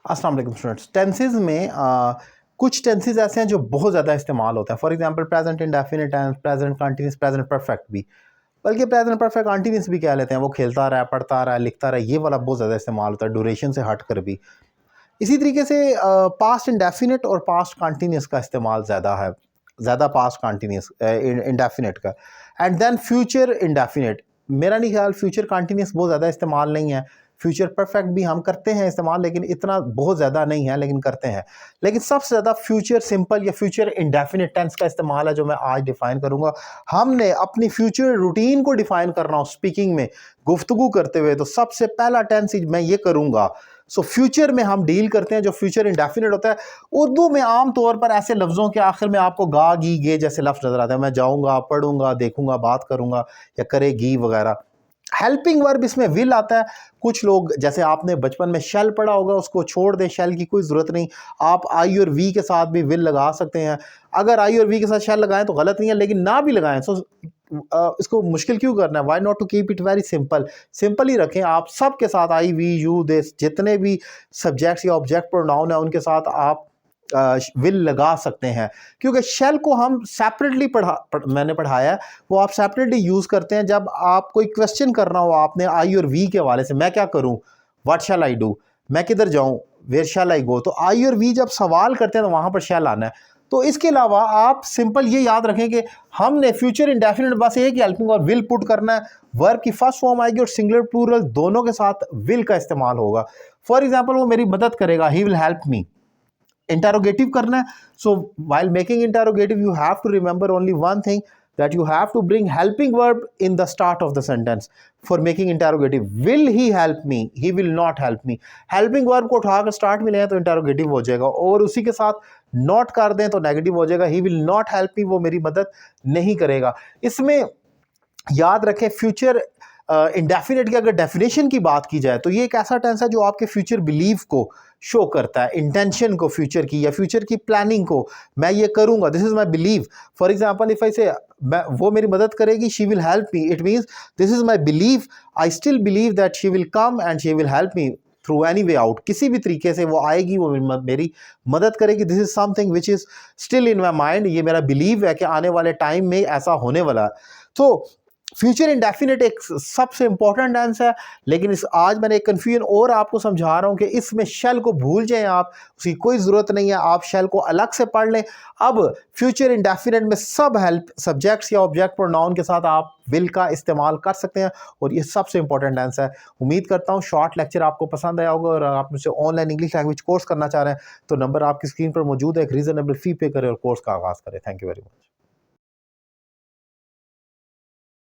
अस्सलाम वालेकुम students. Tenses में कुछ टेंसेज ऐसे हैं जो बहुत ज़्यादा इस्तेमाल होता है। For example present indefinite tense, present continuous, present perfect भी, बल्कि प्रेजेंट परफेक्ट कंटिन्यूस भी कह लेते हैं। वो खेलता रहा है, पढ़ता रहा है, लिखता रहा है, ये वाला बहुत ज़्यादा इस्तेमाल होता है ड्यूरेशन से हट कर भी। इसी तरीके से पास्ट इंडेफिनिट और पास्ट कंटिन्यूस का इस्तेमाल ज़्यादा है, ज़्यादा पास्ट कंटिन्यूस इंडेफिनिट का। एंड देन फ्यूचर इंडेफिनिट, मेरा नहीं ख्याल फ्यूचर कंटिन्यूस बहुत ज़्यादा इस्तेमाल नहीं है। फ्यूचर परफेक्ट भी हम करते हैं इस्तेमाल, लेकिन इतना बहुत ज़्यादा नहीं है, लेकिन करते हैं। लेकिन सबसे ज़्यादा फ्यूचर सिंपल या फ्यूचर इंडेफिनिट टेंस का इस्तेमाल है, जो मैं आज डिफ़ाइन करूँगा। हमने अपनी फ्यूचर रूटीन को डिफ़ाइन करना हो स्पीकिंग में, गुफ्तगू करते हुए, तो सबसे पहला टेंस मैं ये करूँगा। सो फ्यूचर में हम डील करते हैं जो फ्यूचर इंडेफिनिट होता है। उर्दू में आम तौर पर ऐसे लफ्ज़ों के आखिर में आपको गा गी गे जैसे लफ्ज़ नज़र आते हैं। मैं जाऊँगा, पढ़ूँगा, देखूँगा, बात करूँगा या करेगी वगैरह। हेल्पिंग वर्ब इसमें विल आता है। कुछ लोग, जैसे आपने बचपन में शेल पढ़ा होगा, उसको छोड़ दें, शेल की कोई ज़रूरत नहीं। आप आई और वी के साथ भी विल लगा सकते हैं। अगर आई और वी के साथ शेल लगाएं तो गलत नहीं है, लेकिन ना भी लगाएं। सो इसको मुश्किल क्यों करना है? Why not to keep it very simple. Simple ही रखें। आप सब के साथ आई वी यू दिस, जितने भी सब्जेक्ट्स या ऑब्जेक्ट प्रोनाउन है उनके साथ आप विल लगा सकते हैं, क्योंकि शेल को हम सेपरेटली मैंने पढ़ाया है। वो आप सेपरेटली यूज़ करते हैं जब आप कोई क्वेश्चन करना हो आपने आई और वी के हवाले से। मैं क्या करूं, व्हाट शैल आई डू, मैं किधर जाऊं, वेयर शैल आई गो। तो आई और वी जब सवाल करते हैं तो वहां पर शैल आना है। तो इसके अलावा आप सिंपल ये याद रखें कि हमने फ्यूचर इंडेफिनिट बस एक ही हेल्पिंग और विल पुट करना है। वर्ब की फर्स्ट फॉर्म आएगी और सिंगुलर प्लूरल दोनों के साथ विल का इस्तेमाल होगा। फॉर एग्जाम्पल, वो मेरी मदद करेगा, he will help me. Interrogative करना है, so while making interrogative you have to remember only one thing, that you have to bring helping verb in the start of the sentence for making interrogative. Will he help me, he will not help me। helping verb को उठाकर start में ले तो interrogative हो जाएगा, और उसी के साथ नॉट कर दें तो नेगेटिव हो जाएगा। he will not help me, वो मेरी मदद नहीं करेगा। इसमें याद रखें फ्यूचर इंडेफिनिट की अगर डेफिनेशन की बात की जाए तो ये एक ऐसा टेंस है जो आपके फ्यूचर बिलीफ को शो करता है, इंटेंशन को फ्यूचर की या फ्यूचर की प्लानिंग को। मैं ये करूंगा, this is my believe. For example, if I से वो मेरी मदद करेगी, she will help me, it means this is my believe, I still believe that she will come and she will help me through any way out. किसी भी तरीके से वो आएगी, वो मेरी मदद करेगी। This is something which is still in my mind. ये मेरा बिलीव है कि आने वाले टाइम में ऐसा होने वाला है। तो फ्यूचर इंडेफिनिट एक सबसे इंपॉर्टेंट टेंस है, लेकिन इस आज मैंने एक कन्फ्यूजन और आपको समझा रहा हूं कि इसमें शेल को भूल जाएं आप, उसकी कोई ज़रूरत नहीं है। आप शेल को अलग से पढ़ लें। अब फ्यूचर इंडेफिनिट में सब हेल्प सब्जेक्ट्स या ऑब्जेक्ट प्रोनाउन के साथ आप विल का इस्तेमाल कर सकते हैं, और ये सबसे इंपॉर्टेंट टेंस है। उम्मीद करता हूँ शॉर्ट लेक्चर आपको पसंद आया होगा, और आप मुझसे ऑनलाइन इंग्लिश लैंग्वेज कोर्स करना चाह रहे हैं तो नंबर आपकी स्क्रीन पर मौजूद है। एक रीजनेबल फी पे करें और कोर्स का आगाज़ करें। Thank you very much.